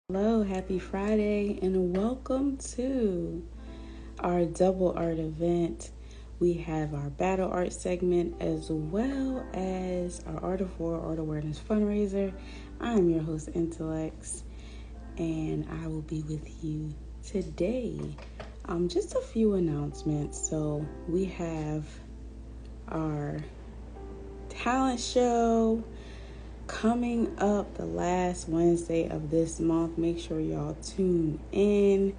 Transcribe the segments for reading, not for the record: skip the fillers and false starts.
Hello, happy Friday, and welcome to our double art event. We have our battle art segment as well as our Art of War Art Awareness Fundraiser. I'm your host, Intelexx, and I will be with you today. Just a few announcements. So we have our talent show coming up the last Wednesday of this month. Make sure y'all tune in.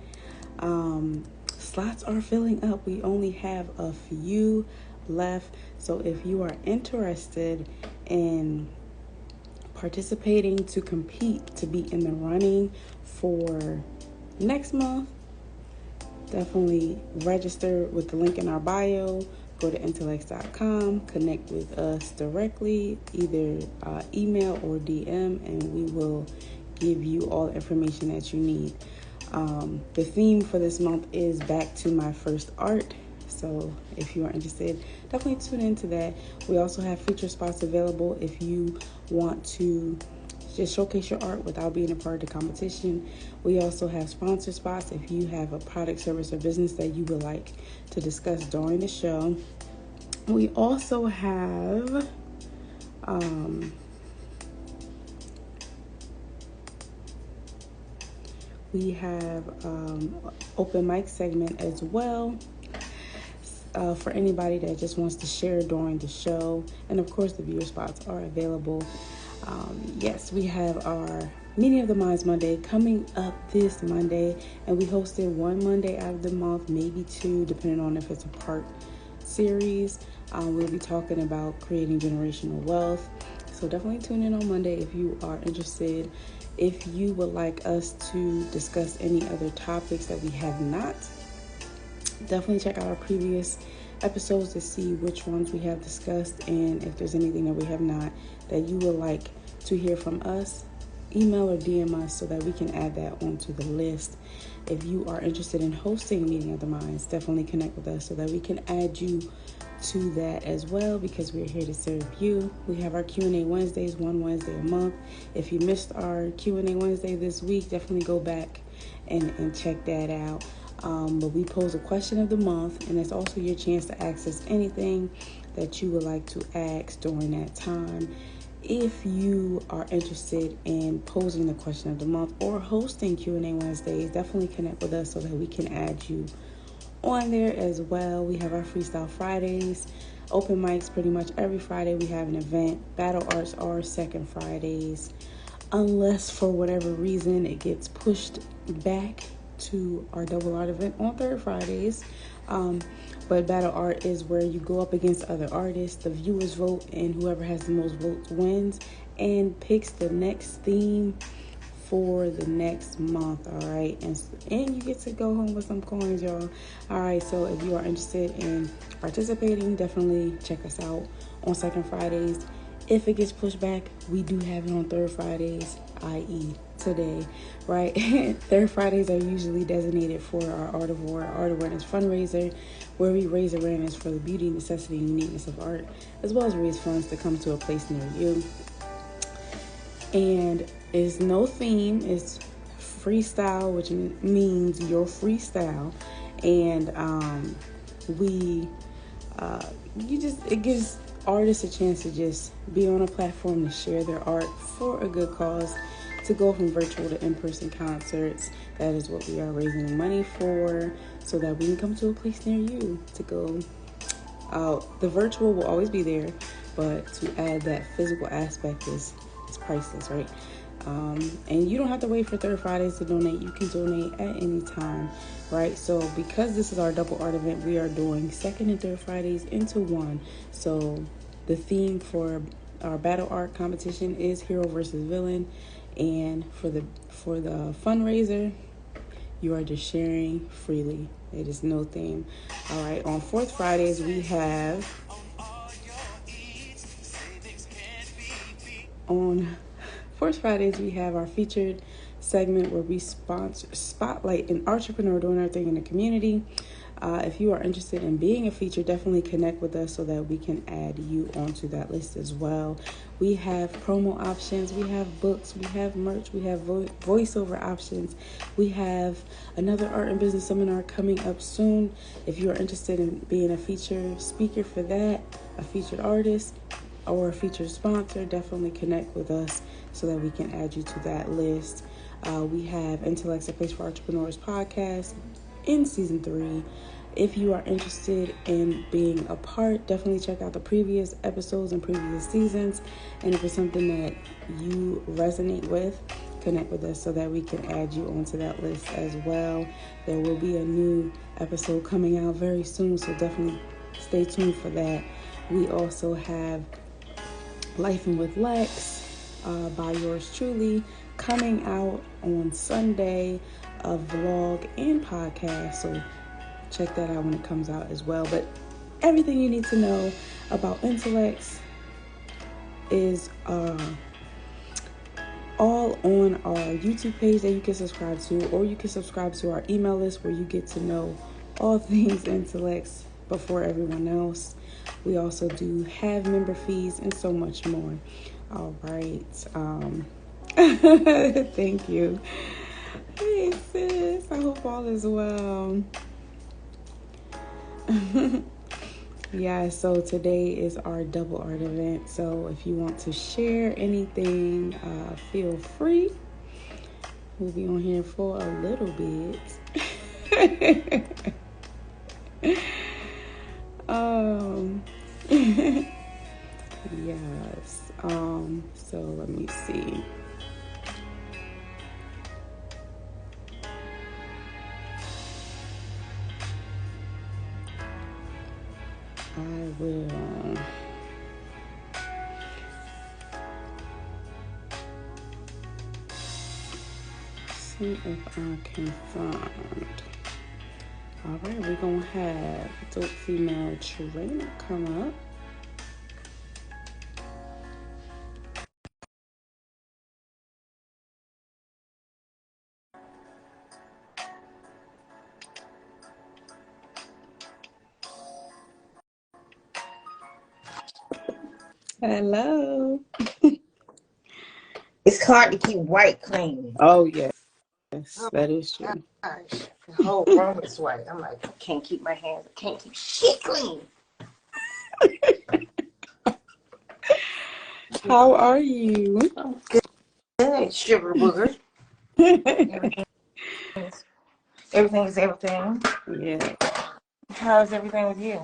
Slots are filling up. We only have a few left. So if you are interested in participating to compete, to be in the running for next month, definitely register with the link in our bio. Go to Intelexx.com, connect with us directly, either email or DM, and we will give you all the information that you need. The theme for this month is Back to My First Art. So if you are interested, definitely tune into that. We also have feature spots available if you want to just showcase your art without being a part of the competition. We also have sponsor spots if you have a product, service, or business that you would like to discuss during the show. We also have open mic segment as well for anybody that just wants to share during the show. And of course, the viewer spots are available. Yes, we have our Meeting of the Minds Monday coming up this Monday, and we hosted one Monday out of the month, maybe two, depending on if it's a part series. We'll be talking about creating generational wealth. So definitely tune in on Monday if you are interested. If you would like us to discuss any other topics that we have not, definitely check out our previous episodes to see which ones we have discussed, and if there's anything that we have not that you would like to hear from us, email or DM us so that we can add that onto the list. If you are interested in hosting a Meeting of the Minds, definitely connect with us so that we can add you to that as well, because we're here to serve you. We have our Q&A Wednesdays, one Wednesday a month. If you missed our Q&A Wednesday this week, definitely go back and check that out. But we pose a question of the month, and it's also your chance to access anything that you would like to ask during that time. If you are interested in posing the question of the month or hosting Q&A Wednesdays, definitely connect with us so that we can add you on there as well. We have our Freestyle Fridays, open mics pretty much every Friday. We have an event. Battle arts are second Fridays, unless for whatever reason it gets pushed back to our double art event on third Fridays. But battle art is where you go up against other artists, the viewers vote, and whoever has the most votes wins and picks the next theme for the next month. All right, and you get to go home with some coins, y'all. All right, so if you are interested in participating, definitely check us out on second Fridays. If it gets pushed back, we do have it on third Fridays, i.e. today, right? Third Fridays are usually designated for our Art of War, Art Awareness Fundraiser, where we raise awareness for the beauty, necessity, and uniqueness of art, as well as raise funds to come to a place near you. And it's no theme, it's freestyle, which means your freestyle. And it gives artists a chance to just be on a platform to share their art for a good cause, to go from virtual to in-person concerts. That is what we are raising money for, so that we can come to a place near you to go out. The virtual will always be there, but to add that physical aspect is priceless, right? And you don't have to wait for third Fridays to donate. You can donate at any time, right? So because this is our double art event, we are doing second and third Fridays into one. So the theme for our battle art competition is hero versus villain, and for the fundraiser, you are just sharing freely. It is no theme. All right, on fourth Fridays we have our featured segment where we spotlight an entrepreneur doing our thing in the community. If you are interested in being a feature, definitely connect with us so that we can add you onto that list as well. We have promo options, we have books, we have merch, we have voiceover options. We have another art and business seminar coming up soon. If you are interested in being a featured speaker for that, a featured artist, or a featured sponsor, definitely connect with us so that we can add you to that list. We have Intelexx, a Place for Entrepreneurs podcast in season 3. If you are interested in being a part, definitely check out the previous episodes and previous seasons. And if it's something that you resonate with, connect with us so that we can add you onto that list as well. There will be a new episode coming out very soon, so definitely stay tuned for that. We also have Lifing with Lex by yours truly coming out on Sunday, a vlog and podcast, so check that out when it comes out as well. But everything you need to know about Intelexx is all on our YouTube page that you can subscribe to, or you can subscribe to our email list where you get to know all things Intelexx before everyone else. We also do have member fees and so much more. All right. Thank you. Hey sis, I hope all is well. Yeah, so today is our double art event. So if you want to share anything, feel free. We'll be on here for a little bit. Yes. So let me see. I will see if I can find. All right, we're gonna have dope female trainer come up. Hello. It's hard to keep white clean. Oh yes, that is true. Gosh, the whole room is white. I'm like, I can't keep my hands. I can't keep shit clean. How are you? Oh, good, sugar booger. Everything is everything. Yeah. How's everything with you?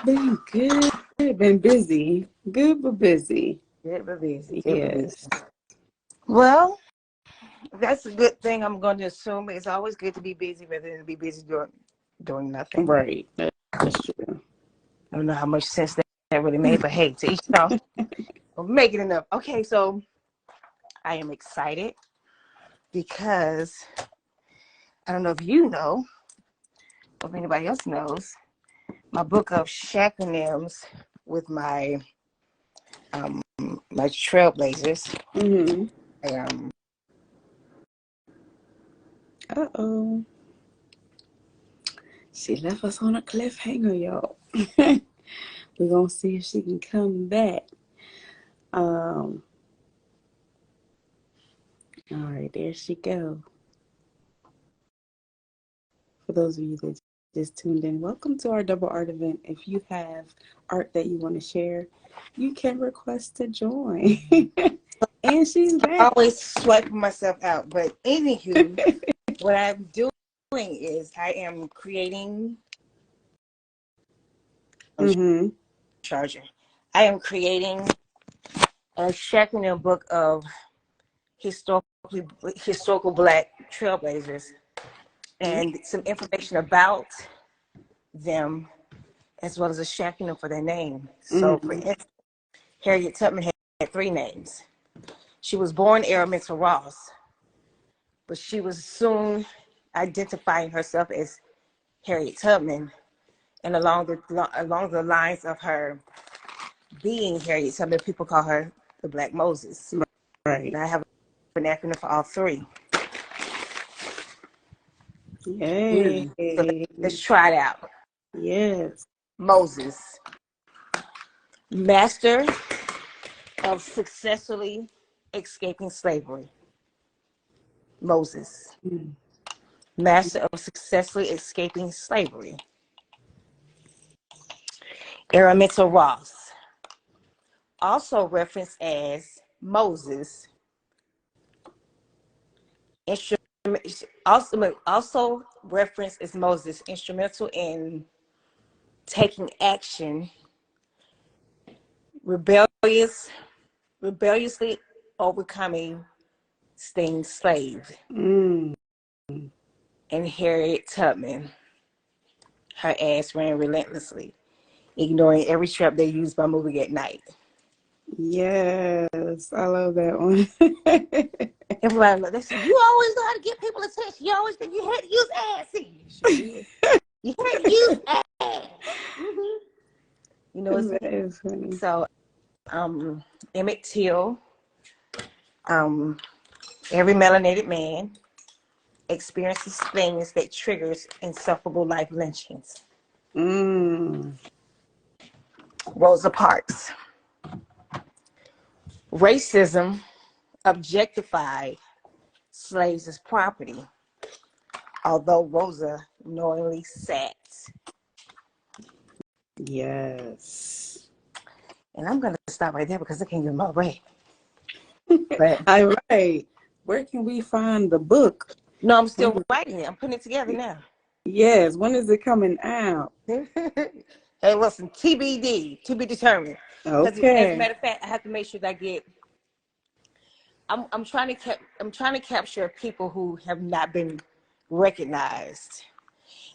Been good. Been busy. Good but busy. Good but busy. Good but busy. Yes. Well, that's a good thing. I'm going to assume it's always good to be busy rather than to be busy doing nothing. Right. That's true. I don't know how much sense that really made, but hey, to each their own. We'll make it enough. Okay, so I am excited because I don't know if you know, or if anybody else knows, my book of acronyms with my my trailblazers. Mm-hmm. Uh-oh. She left us on a cliffhanger, y'all. We're gonna see if she can come back. All right, there she go. For those of you that just tuned in, welcome to our double art event. If you have art that you want to share, you can request to join. And she's back. I always swiping myself out, but anywho, what I'm doing is I am creating charger. I am creating a acronym book of historical Black trailblazers and some information about them, as well as a acronym for their name. So, for instance, Harriet Tubman had 3 names. She was born Araminta Ross, but she was soon identifying herself as Harriet Tubman, and along the lines of her being Harriet Tubman, people call her the Black Moses. Right. And I have an acronym for all 3. Yay. So let's try it out. Yes. Moses, master of successfully escaping slavery. Moses, Mm. master of successfully escaping slavery. Araminta Ross, also referenced as Moses, also referenced as Moses, instrumental in taking action, rebelliously overcoming, staying slave. Mm. And Harriet Tubman, her ass ran relentlessly, ignoring every trap they used by moving at night. Yes, I love that one. Everybody, they said, you always know how to get people attention. You always think you had to use ass. You sure did. You had to use ass. Mm-hmm. You know what's That is funny. so Emmett Till, every melanated man experiences things that triggers insufferable life lynchings. Mm. Rosa Parks. Racism objectified slaves as property, although Rosa knowingly sat. Yes. And I'm going to stop right there because I can't get my way. But All right. Where can we find the book? no, I'm still writing it. I'm putting it together now. Yes. When is it coming out? Hey, listen, TBD, to be determined. Because as a Okay. matter of fact, I have to make sure that I get. I'm trying to capture people who have not been recognized,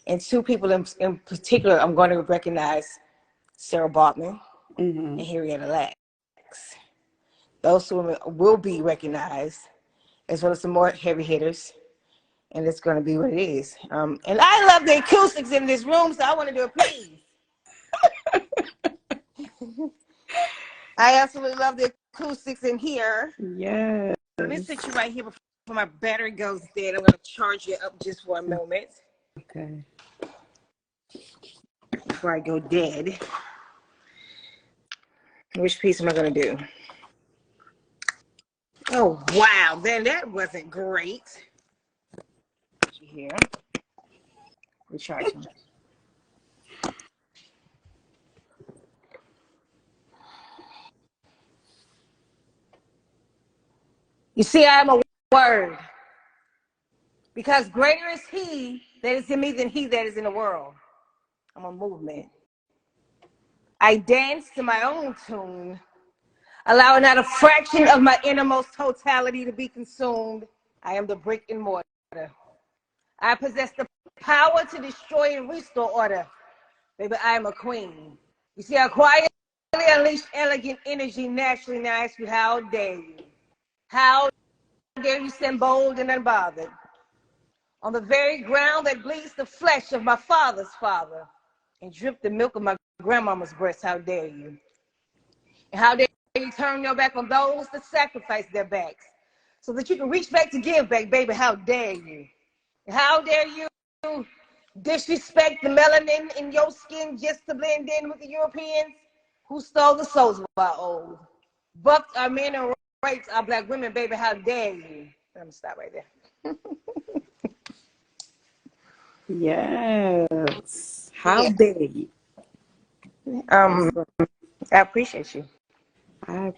and two people in particular I'm going to recognize: Sarah Baartman and Henrietta Lacks. Those two women will be recognized, as well as some more heavy hitters, and it's going to be what it is. And I love the acoustics in this room, so I want to do a piece. I absolutely love the acoustics in here. Yes. Let me sit you right here before my battery goes dead. I'm going to charge you up just for a moment. Okay. Before I go dead. Which piece am I going to do? Oh, wow. Then that wasn't great. Here. Recharging. You see, I am a word. Because greater is he that is in me than he that is in the world. I'm a movement. I dance to my own tune, allowing not a fraction of my innermost totality to be consumed. I am the brick and mortar. I possess the power to destroy and restore order. Baby, I am a queen. You see, I quietly unleash elegant energy naturally. Now I ask you, how dare you? How dare you stand bold and unbothered? On the very ground that bleeds the flesh of my father's father and drip the milk of my grandmama's breast, how dare you? And how dare you turn your back on those that sacrifice their backs so that you can reach back to give back, baby, how dare you? And how dare you disrespect the melanin in your skin just to blend in with the Europeans who stole the souls of our old? Bucked our men and raped our black women, baby, how dare you? I'm gonna stop right there. Yes. How Yeah. dare you? I appreciate you. I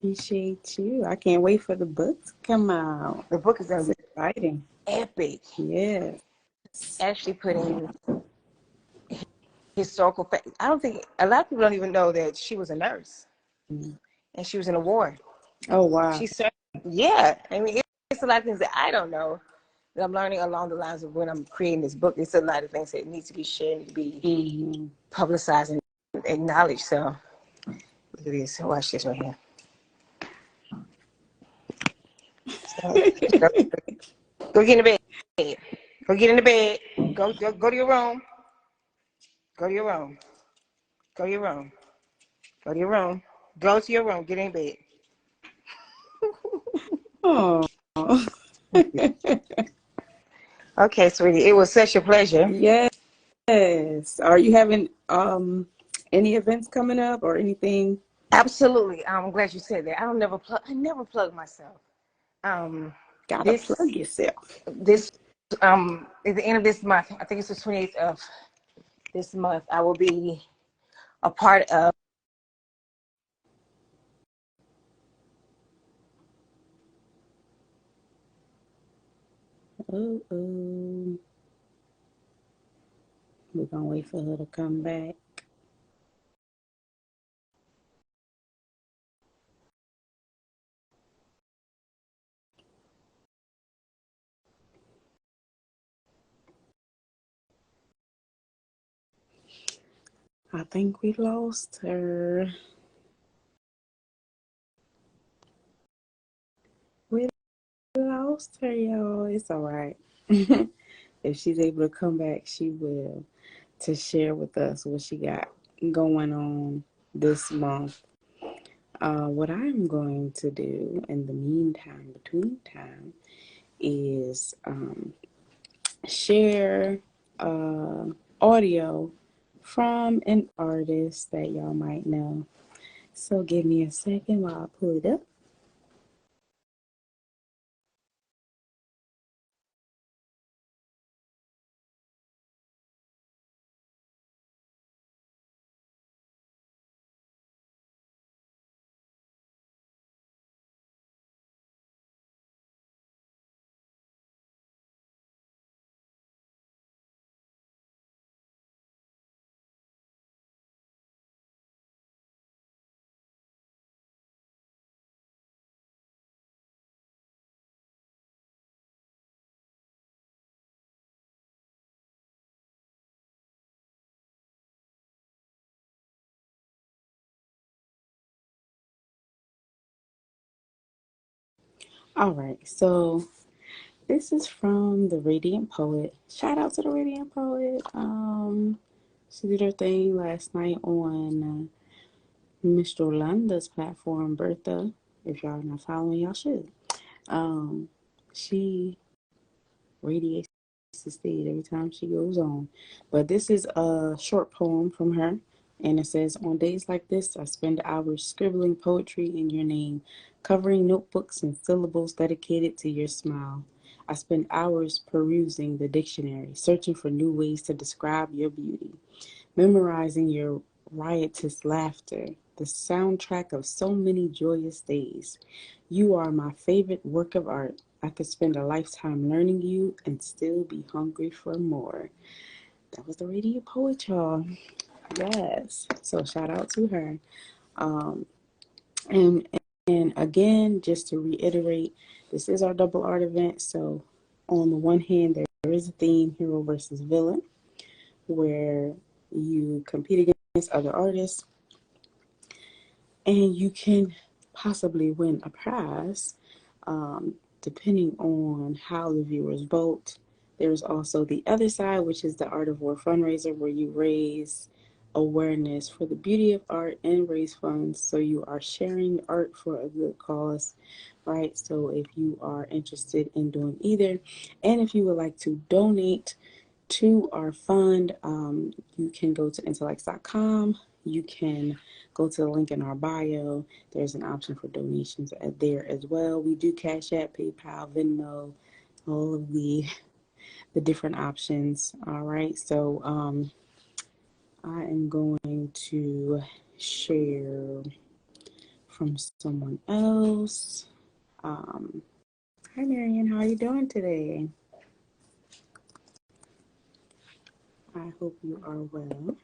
appreciate you. I can't wait for the book to come out. The book is gonna It's be exciting. epic. Yes. Actually putting historical fact. I don't think a lot of people don't even know that she was a nurse and she was in a war. Oh, wow. She served. Yeah, I mean, it's a lot of things that I don't know that I'm learning along the lines of when I'm creating this book. It's a lot of things that need to be shared, need to be publicized and acknowledged. So look at this. Watch this right here. So, go get in the bed. Go get in the bed. Go to your room. Go to your room. Go to your room. Go to your room. Go to your room. Get in bed. Oh. Okay, sweetie, it was such a pleasure. Yes. Are you having any events coming up or anything? Absolutely. I'm glad you said that. I never plug myself. Um, Gotta plug this yourself. this at the end of this month, I think it's the 28th of this month, I will be a part of. Oh. We're gonna wait for her to come back. I think we lost her. We lost her, y'all. It's all right. If she's able to come back, she will, to share with us what she got going on this month. What I'm going to do in the meantime, between time, is share audio from an artist that y'all might know. So give me a second while I pull it up. All right, so this is from the Radiant Poet. Shout out to the Radiant Poet. She did her thing last night on Mr. Yolanda's platform, Bertha. If y'all are not following, y'all should. She radiates the stage every time she goes on. But this is a short poem from her, and it says, "On days like this, I spend hours scribbling poetry in your name, covering notebooks and syllables dedicated to your smile. I spend hours perusing the dictionary, searching for new ways to describe your beauty, memorizing your riotous laughter, the soundtrack of so many joyous days. You are my favorite work of art. I could spend a lifetime learning you and still be hungry for more." That was the Radio Poet, y'all. Yes. So shout out to her. Um, and and again, just to reiterate, this is our double art event. So on the one hand, there is a theme, hero versus villain, where you compete against other artists and you can possibly win a prize, depending on how the viewers vote. There's also the other side, which is the Art of War fundraiser, where you raise awareness for the beauty of art and raise funds. So you are sharing art for a good cause, right? So if you are interested in doing either, and if you would like to donate to our fund, you can go to Intelexx.com. You can go to the link in our bio. There's an option for donations there as well. We do Cash App, PayPal, Venmo, all of the different options. All right, so I am going to share from someone else. Hi, Marian. How are you doing today? I hope you are well.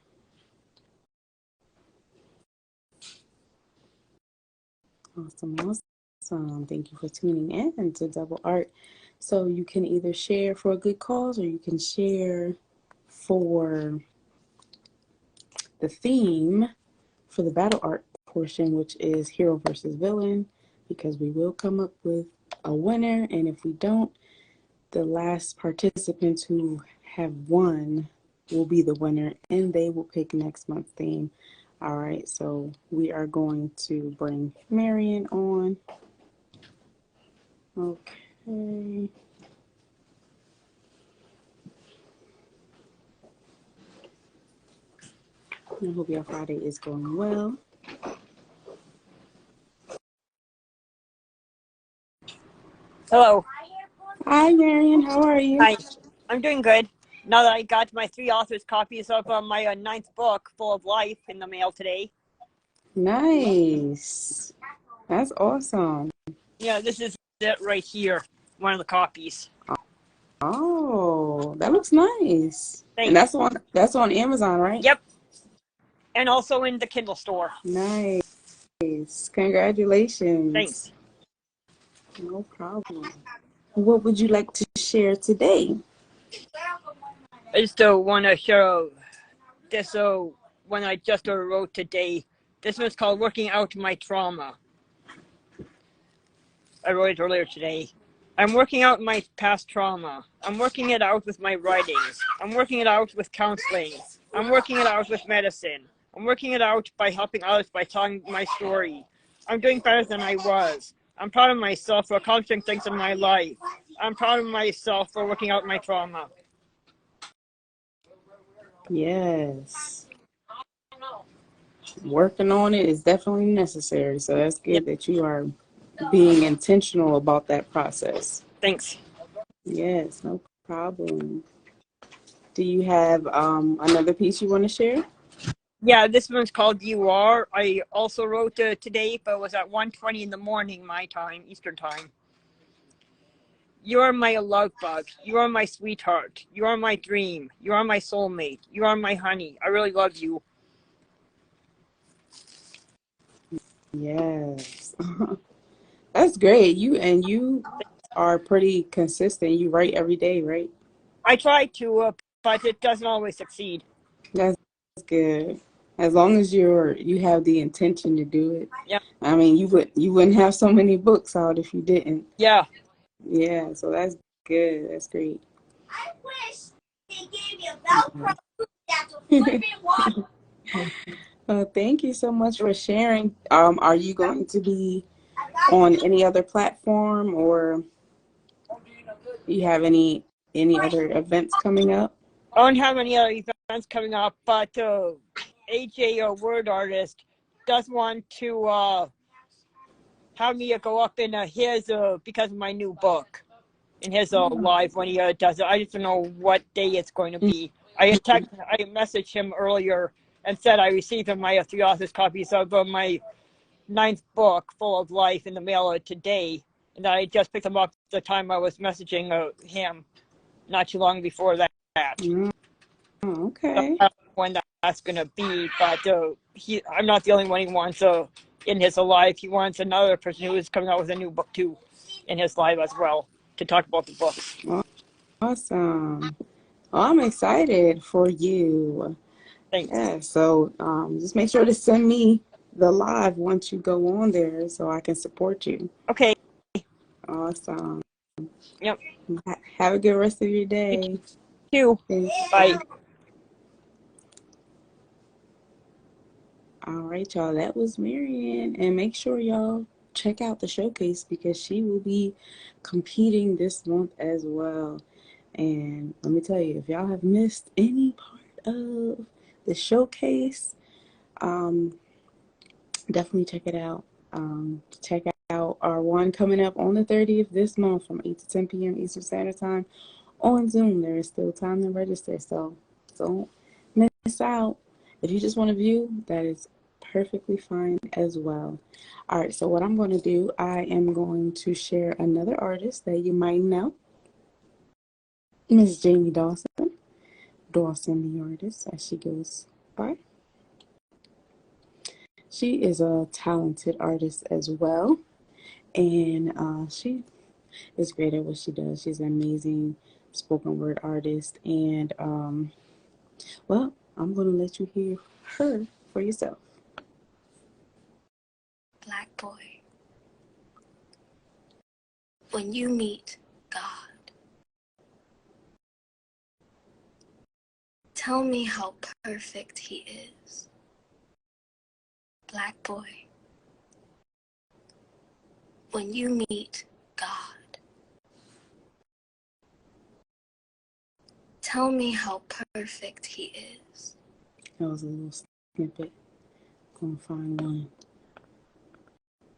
Awesome, awesome. Thank you for tuning in to Double Art. So you can either share for a good cause or you can share for the theme for the battle art portion, which is hero versus villain, because we will come up with a winner. And if we don't, the last participants who have won will be the winner and they will pick next month's theme. All right, so we are going to bring Marion on. Okay. I hope your Friday is going well. Hello. Hi, Marion. How are you? Hi. I'm doing good. Now that I got my 3 authors' copies of my 9th book, Full of Life, in the mail today. Nice. That's awesome. Yeah, this is it right here. One of the copies. Oh, that looks nice. And Thanks. that's on Amazon, right? Yep. And also in the Kindle store. Nice. Congratulations. Thanks. No problem. What would you like to share today? I just want to show this one I just wrote today. This one's called Working Out My Trauma. I wrote it earlier today. I'm working out my past trauma. I'm working it out with my writings. I'm working it out with counseling. I'm working it out with medicine. I'm working it out by helping others by telling my story. I'm doing better than I was. I'm proud of myself for accomplishing things in my life. I'm proud of myself for working out my trauma. Yes. Working on it is definitely necessary. So that's Yep. good that you are being intentional about that process. Thanks. Yes, no problem. Do you have another piece you want to share? Yeah, this one's called You Are. I also wrote today, but it was at 1:20 in the morning, my time, Eastern time. You are my love bug. You are my sweetheart. You are my dream. You are my soulmate. You are my honey. I really love you. Yes. That's great. You are pretty consistent. You write every day, right? I try to, but it doesn't always succeed. That's good. As long as you have the intention to do it. Yeah. I mean, you wouldn't have so many books out if you didn't. Yeah. Yeah, so that's good. That's great. I wish they gave me a Velcro that's a flipping water. Thank you so much for sharing. Are you going to be on any other platform, or you have any other events coming up? I don't have any other events coming up, but AJ, a word artist, does want to have me go up in his, because of my new book, in his live when he does it. I just don't know what day it's going to be. I messaged him earlier and said I received my 3 authors copies of my 9th book, Full of Life, in the mail today, and I just picked them up the time I was messaging him, not too long before that. Oh, So okay. I don't know when that's going to be, but I'm not the only one he wants in his live. He wants another person who is coming out with a new book too in his live as well to talk about the book. Awesome. Well, I'm excited for you. Thanks. Yeah, so just make sure to send me the live once you go on there so I can support you. Okay. Awesome. Yep. Have a good rest of your You day. too. Thanks. Bye. All right, y'all. That was Marian. And make sure y'all check out the showcase because she will be competing this month as well. And let me tell you, if y'all have missed any part of the showcase, definitely check it out. Check out our one coming up on the 30th this month from 8 to 10 p.m. Eastern Standard Time on Zoom. There is still time to register, so don't miss out. If you just want to view, that is perfectly fine as well. All right, so what I'm going to do, I am going to share another artist that you might know, Miss Jamie Dawson. Dawson, the artist, as she goes by. She is a talented artist as well, and she is great at what she does. She's an amazing spoken word artist, and well, I'm going to let you hear her for yourself. Black boy, when you meet God, tell me how perfect he is. Black boy, when you meet God, tell me how perfect he is. That was a little snippet. Gonna find one.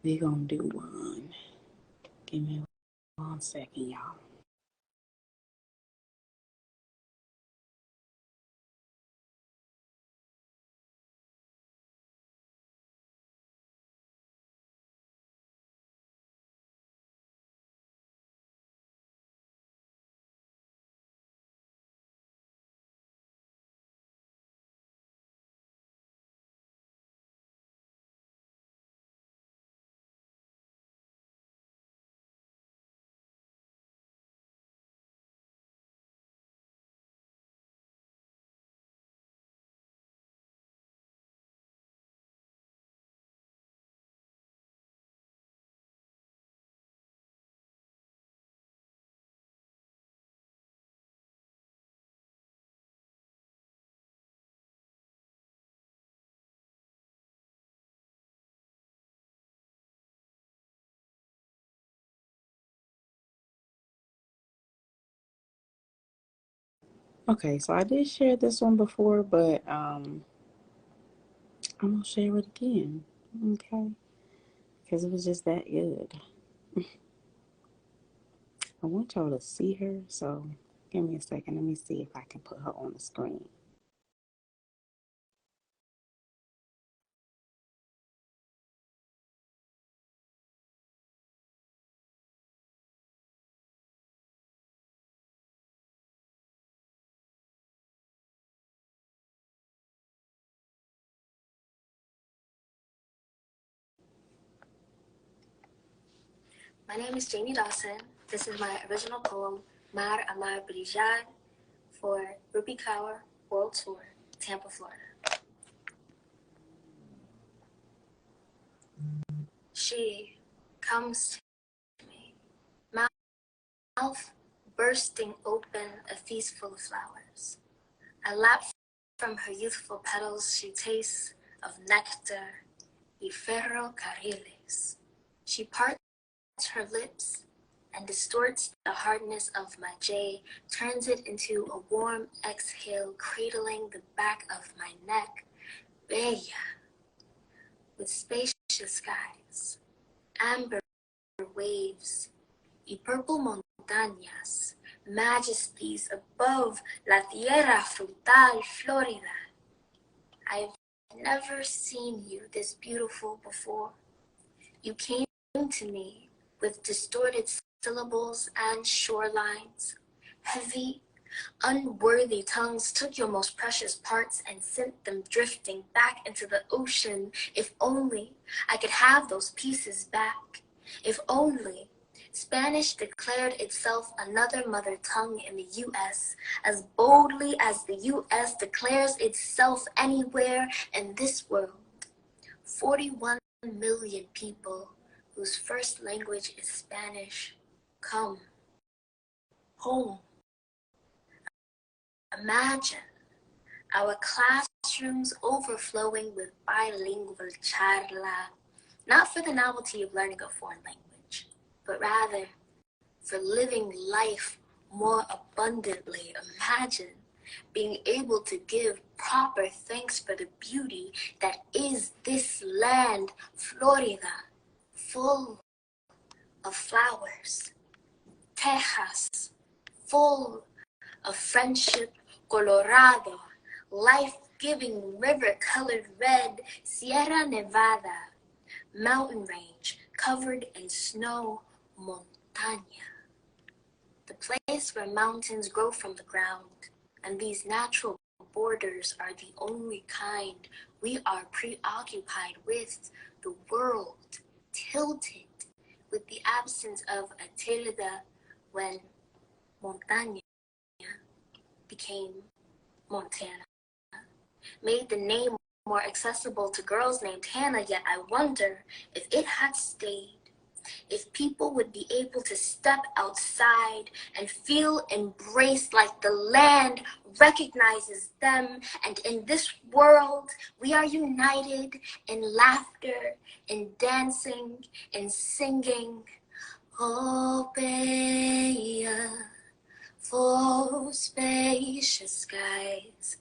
We gonna do one. Give me 1 second, y'all. Okay, so I did share this one before, but I'm gonna share it again. Okay, because it was just that good. I want y'all to see her, so give me a second. Let me see if I can put her on the screen. My name is Jamie Dawson. This is my original poem, Mar Amar Brillar, for Ruby Kaur World Tour, Tampa, Florida. She comes to me, mouth bursting open, a feast full of flowers. I lap from her youthful petals, she tastes of nectar, y ferrocarriles. She parts her lips and distorts the hardness of my J, turns it into a warm exhale, cradling the back of my neck, bella, with spacious skies, amber waves, y purple montañas, majesties above la tierra frutal Florida. I've never seen you this beautiful before. You came to me with distorted syllables and shorelines. Heavy, unworthy tongues took your most precious parts and sent them drifting back into the ocean. If only I could have those pieces back. If only Spanish declared itself another mother tongue in the U.S. as boldly as the U.S. declares itself anywhere in this world. 41 million people whose first language is Spanish come home. Imagine our classrooms overflowing with bilingual charla, not for the novelty of learning a foreign language, but rather for living life more abundantly. Imagine being able to give proper thanks for the beauty that is this land, Florida, full of flowers. Texas, full of friendship. Colorado, life-giving river-colored red. Sierra Nevada, mountain range covered in snow. Montaña, the place where mountains grow from the ground, and these natural borders are the only kind we are preoccupied with. The world tilted with the absence of a tilde when Montaña became Montana, made the name more accessible to girls named Hannah. Yet I wonder if it had stayed, if people would be able to step outside and feel embraced like the land recognizes them. And in this world, we are united in laughter, in dancing, in singing. Oh, Bella, for spacious skies,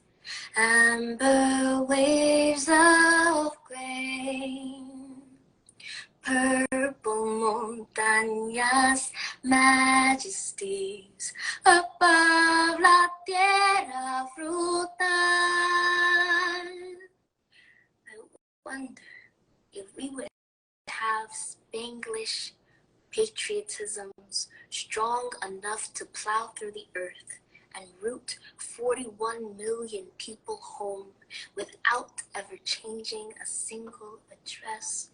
amber waves of grain, purple montañas, majesties above la tierra frutal. I wonder if we would have Spanglish patriotisms strong enough to plow through the earth and root 41 million people home without ever changing a single address.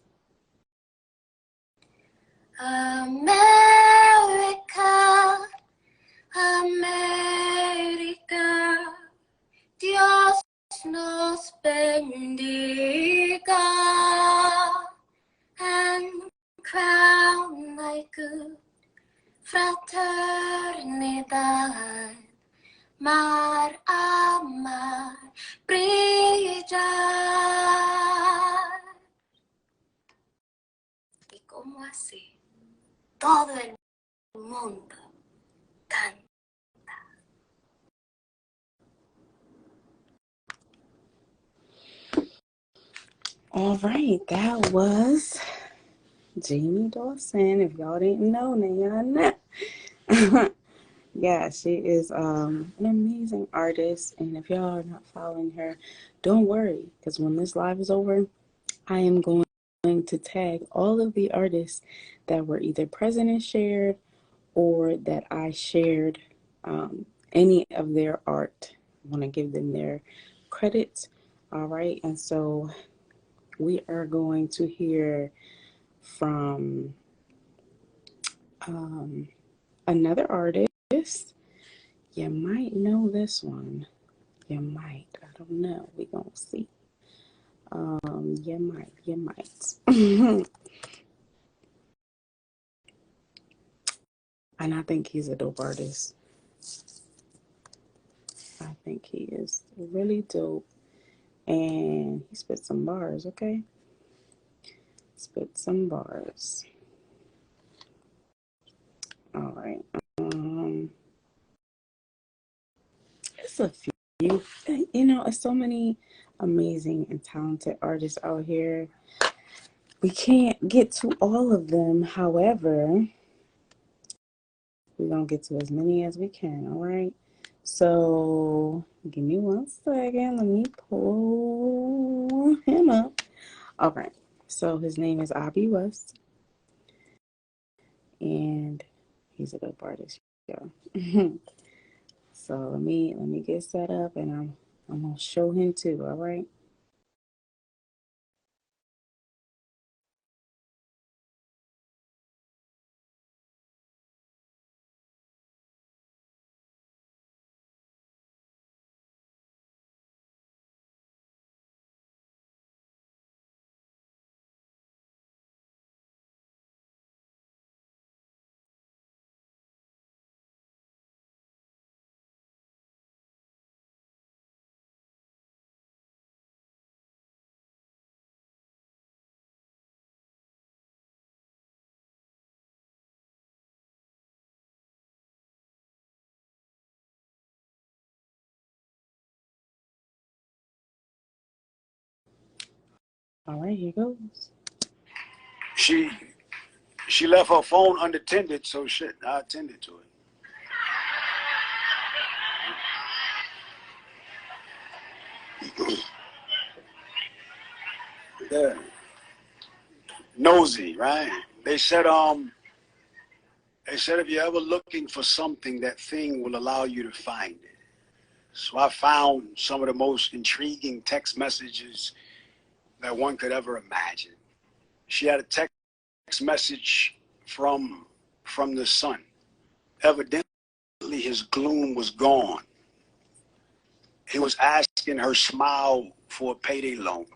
America, America, Dios nos bendiga and crown thy good fraternidad, mar a mar brillar. Y como así, todo el mundo canta. All right, that was Jamie Dawson. If y'all didn't know, now y'all know. Yeah, she is an amazing artist. And if y'all are not following her, don't worry, because when this live is over, I am going to tag all of the artists that were either present and shared or that I shared any of their art. I want to give them their credit. All right, and so we are going to hear from another artist. You might know this one. You might. I don't know. We're going to see. You might. And I think he's a dope artist. I think he is really dope. And he spit some bars, okay? Spit some bars. All right. It's a few. You know, it's so many amazing and talented artists out here. We can't get to all of them. However, we're going to get to as many as we can, all right? So, give me 1 second. Let me pull him up. All right. So, his name is Abi West. And he's a dope artist, y'all. So, let me get set up and I'm going to show him too, all right? All right, here goes. She left her phone unattended, so shit, I attended to it. Yeah. Nosy, right? They said if you're ever looking for something, that thing will allow you to find it. So I found some of the most intriguing text messages that one could ever imagine. She had a text message from the sun. Evidently, his gloom was gone. He was asking her smile for a payday loan.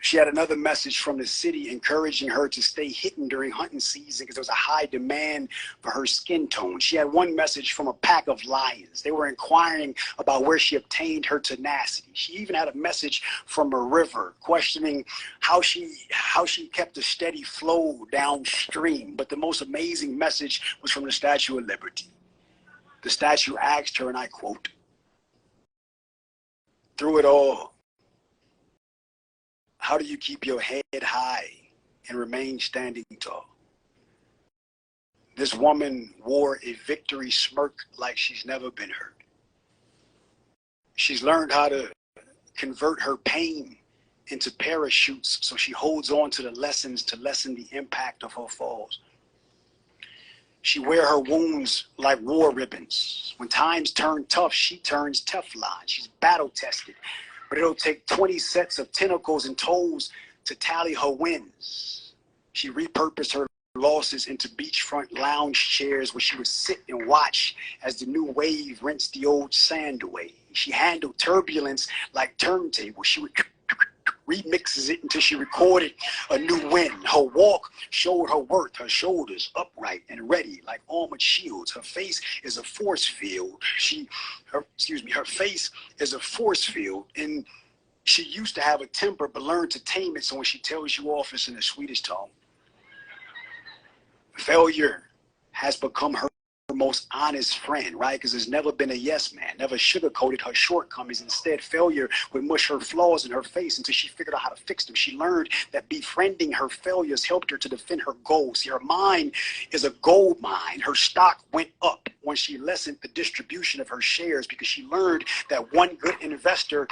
She had another message from the city encouraging her to stay hidden during hunting season because there was a high demand for her skin tone. She had one message from a pack of lions. They were inquiring about where she obtained her tenacity. She even had a message from a river questioning how she kept a steady flow downstream. But the most amazing message was from the Statue of Liberty. The statue asked her, and I quote, Through it all, how do you keep your head high and remain standing tall? This woman wore a victory smirk like she's never been hurt. She's learned how to convert her pain into parachutes, so she holds on to the lessons to lessen the impact of her falls. She wears her wounds like war ribbons. When times turn tough, she turns Teflon. She's battle tested, but it'll take 20 sets of tentacles and toes to tally her wins. She repurposed her losses into beachfront lounge chairs where she would sit and watch as the new wave rinsed the old sand away. She handled turbulence like turntables. She would remixes it until she recorded a new win. Her walk showed her worth, her shoulders upright and ready like armored shields. Her face is a force field. Her face is a force field, and she used to have a temper but learned to tame it, so when she tells you off, it's in the sweetest tone. Failure has become her most honest friend, right? Because there's never been a yes man, never sugarcoated her shortcomings. Instead, failure would mush her flaws in her face until she figured out how to fix them. She learned that befriending her failures helped her to defend her goals. See, her mind is a gold mine. Her stock went up when she lessened the distribution of her shares, because she learned that one good investor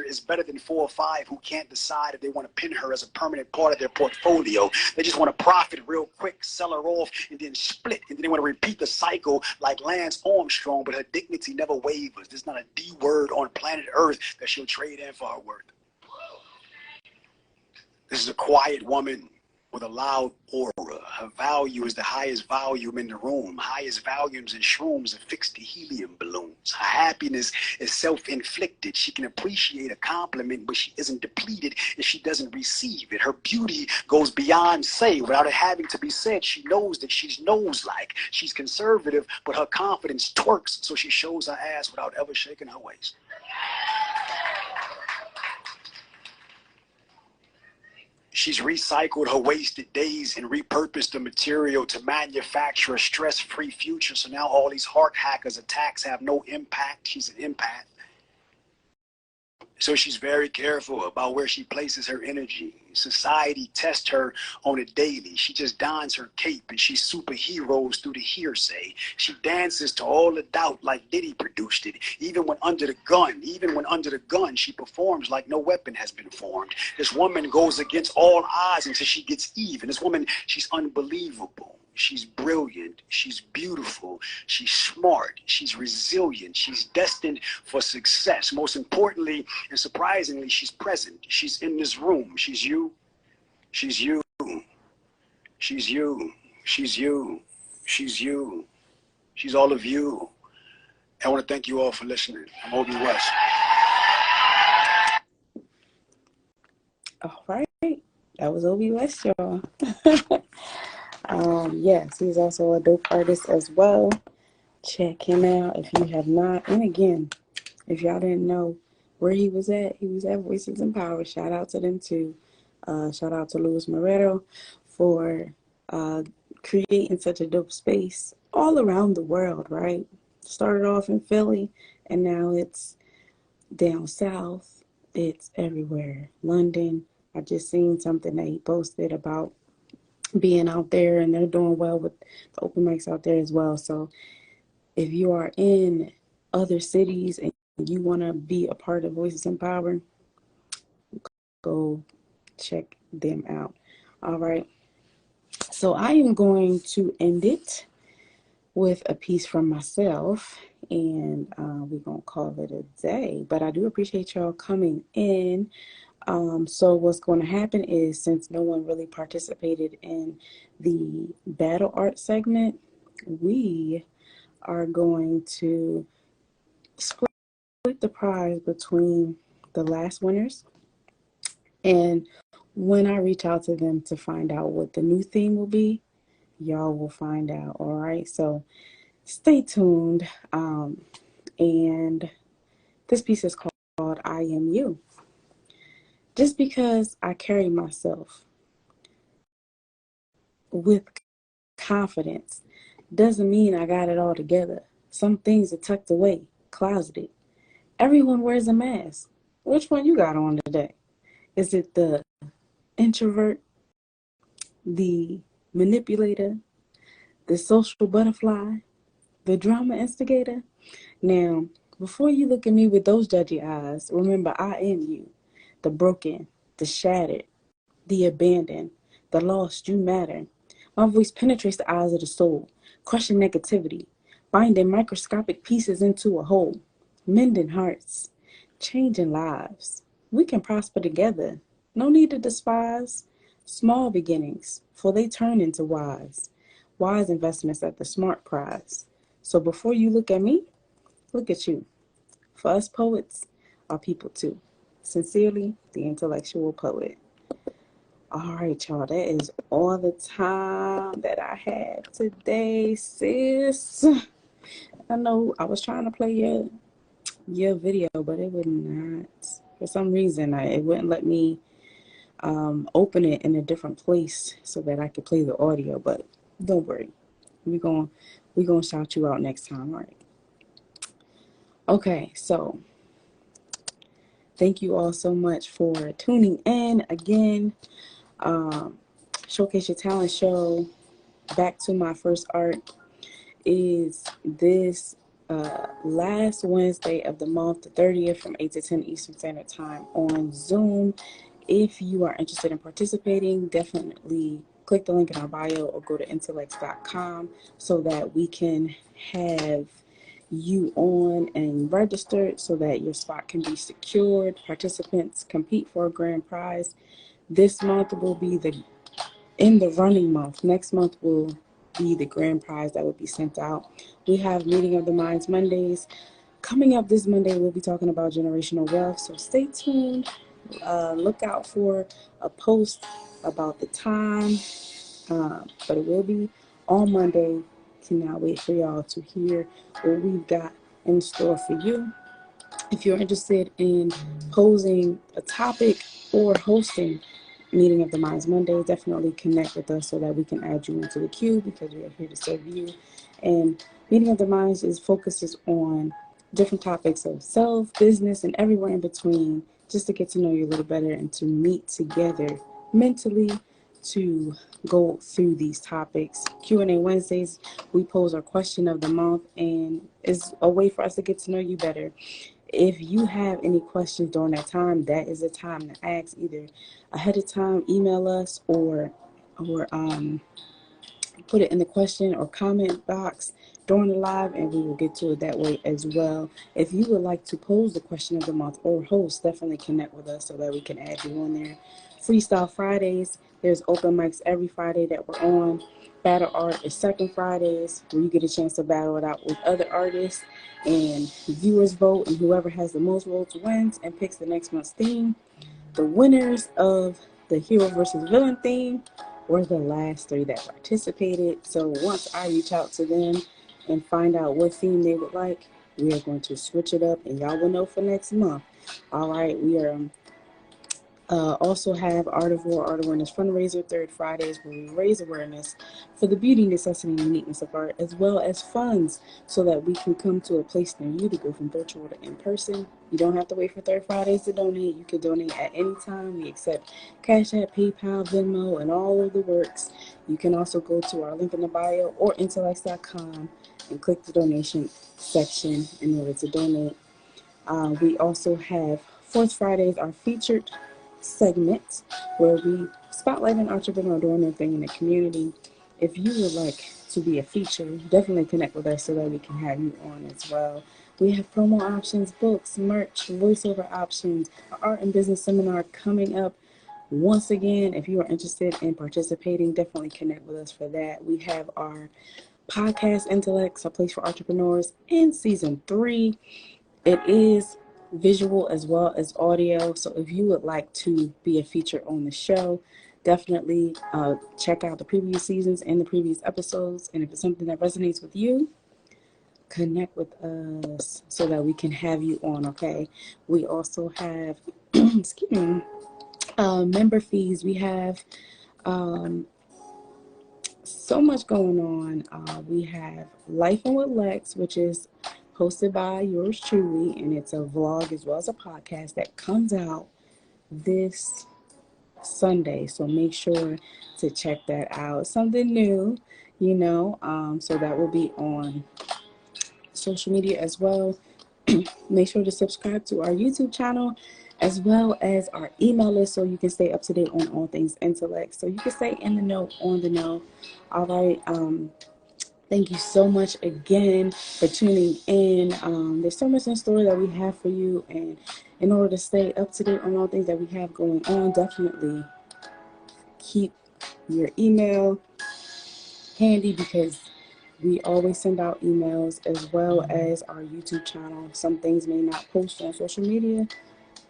is better than 4 or 5 who can't decide if they want to pin her as a permanent part of their portfolio. They just want to profit real quick, sell her off, and then split. And then they want to repeat the cycle like Lance Armstrong, but her dignity never wavers. There's not a D word on planet Earth that she'll trade in for her worth. This is a quiet woman with a loud aura. Her value is the highest volume in the room. Highest volumes in shrooms affix to helium balloons. Her happiness is self-inflicted. She can appreciate a compliment, but she isn't depleted if she doesn't receive it. Her beauty goes beyond say. Without it having to be said, she knows that she's nose-like. She's conservative, but her confidence twerks, so she shows her ass without ever shaking her waist. She's recycled her wasted days and repurposed the material to manufacture a stress-free future. So now all these heart hackers' attacks have no impact. She's an empath. So she's very careful about where she places her energy. Society tests her on a daily. She just dons her cape and she superheroes through the hearsay. She dances to all the doubt like Diddy produced it. Even when under the gun, she performs like no weapon has been formed. This woman goes against all odds until she gets even. This woman, she's unbelievable. She's brilliant, she's beautiful, she's smart, she's resilient, she's destined for success. Most importantly and surprisingly, she's present. She's in this room. She's you. She's you. She's you. She's you. She's you. She's all of you. I want to thank you all for listening. I'm Obi West. All right. That was Obi West, y'all. Yes, he's also a dope artist as well. Check him out if you have not. And again, if y'all didn't know where he was at Voices in Power. Shout out to them too. Shout out to Luis Moreto for creating such a dope space all around the world, right? Started off in Philly, and now it's down south. It's everywhere. London. I just seen something that he posted about being out there, and they're doing well with the open mics out there as well. So if you are in other cities and you want to be a part of Voices in Power, go check them out. All right. So I am going to end it with a piece from myself, and we're going to call it a day. But I do appreciate y'all coming in. So what's going to happen is, since no one really participated in the battle art segment, we are going to split the prize between the last winners. And when I reach out to them to find out what the new theme will be, y'all will find out. All right. So stay tuned. And this piece is called I Am You. Just because I carry myself with confidence doesn't mean I got it all together. Some things are tucked away, closeted, Everyone wears a mask. Which one you got on today? Is it the introvert, the manipulator, the social butterfly, the drama instigator? Now, before you look at me with those judgy eyes, remember I am you, the broken, the shattered, the abandoned, the lost. You matter. My voice penetrates the eyes of the soul, crushing negativity, binding microscopic pieces into a whole, mending hearts, changing lives. We can prosper together. No need to despise small beginnings, for they turn into wise. Wise investments at the smart prize. So before you look at me, look at you. For us poets are people too. Sincerely, the intellectual poet. All right, y'all. That is all the time that I have today, sis. I know I was trying to play your video, but it would not. For some reason, it wouldn't let me open it in a different place so that I could play the audio. But don't worry, we're gonna shout you out next time. All right. Okay, so thank you all so much for tuning in again. Showcase Your Talent show, Back to My First Art, is this last Wednesday of the month, the 30th, from 8 to 10 Eastern Standard Time on Zoom. If you are interested in participating, definitely click the link in our bio or go to Intelexx.com so that we can have you on and registered so that your spot can be secured. Participants compete for a grand prize. This month will be in the running month. Next month will be the grand prize that will be sent out. We have Meeting of the Minds Mondays. Coming up this Monday, we'll be talking about generational wealth, so stay tuned. Look out for a post about the time, but it will be on Monday. Cannot wait for y'all to hear what we've got in store for you. If you're interested in posing a topic or hosting Meeting of the Minds Monday, definitely connect with us so that we can add you into the queue, because we are here to serve you. And Meeting of the Minds focuses on different topics of self, business, and everywhere in between, just to get to know you a little better and to meet together mentally to go through these topics. Q&A Wednesdays, we pose our question of the month, and it's a way for us to get to know you better. If you have any questions during that time, that is the time to ask, either ahead of time, email us, or put it in the question or comment box during the live, and we will get to it that way as well. If you would like to pose the question of the month or host, definitely connect with us so that we can add you on there. Freestyle Fridays, there's open mics every Friday that we're on. Battle Art is second Fridays, where you get a chance to battle it out with other artists, and viewers vote, and whoever has the most votes wins and picks the next month's theme. The winners of the hero versus villain theme were the last 3 that participated. So once I reach out to them and find out what theme they would like, we are going to switch it up, and y'all will know for next month. All right, we are also have Art of War, Art Awareness Fundraiser, third Fridays, where we raise awareness for the beauty, necessity, and uniqueness of art, as well as funds, so that we can come to a place near you to go from virtual to in person. You don't have to wait for third Fridays to donate. You can donate at any time. We accept Cash App, PayPal, Venmo, and all of the works. You can also go to our link in the bio or Intelexx.com and click the donation section in order to donate. We also have fourth Fridays, our featured segment, where we spotlight an entrepreneur doing their thing in the community. If you would like to be a feature, definitely connect with us so that we can have you on as well. We have promo options, books, merch, voiceover options, our art and business seminar coming up. Once again, if you are interested in participating, definitely connect with us for that. We have our podcast, Intelexx, a place for entrepreneurs, in season 3. It is visual as well as audio. So if you would like to be a feature on the show, definitely check out the previous seasons and the previous episodes. And if it's something that resonates with you, connect with us so that we can have you on, okay? We also have, excuse me, member fees. We have so much going on. We have Life and with Lex, which is hosted by yours truly, and it's a vlog as well as a podcast that comes out this Sunday. So make sure to check that out. Something new, so that will be on social media as well. Make sure to subscribe to our YouTube channel as well as our email list so you can stay up to date on all things Intelexx. So you can stay in the know, on the know. All right. Thank you so much again for tuning in. There's so much in store that we have for you. And in order to stay up to date on all things that we have going on, definitely keep your email handy because we always send out emails as well as our YouTube channel. Some things may not post on social media,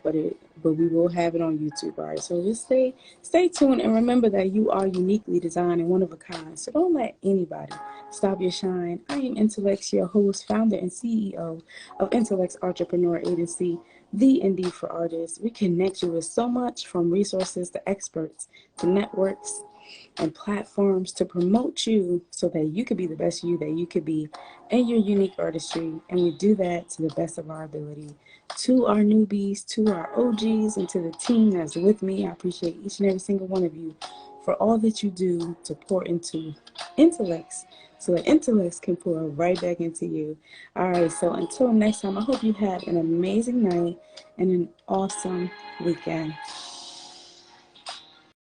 but we will have it on YouTube. All right. So just stay tuned and remember that you are uniquely designed and one of a kind. So don't let anybody stop your shine. I am Intelexx, your host, founder, and CEO of Intelexx Artrepreneur Agency, the Indeed for Artists. We connect you with so much from resources to experts to networks and platforms to promote you so that you could be the best you that you could be in your unique artistry. And we do that to the best of our ability. To our newbies, to our OGs, and to the team that's with me, I appreciate each and every single one of you for all that you do to pour into Intelexx so that Intelexx can pour right back into you. All right, so until next time, I hope you have an amazing night and an awesome weekend.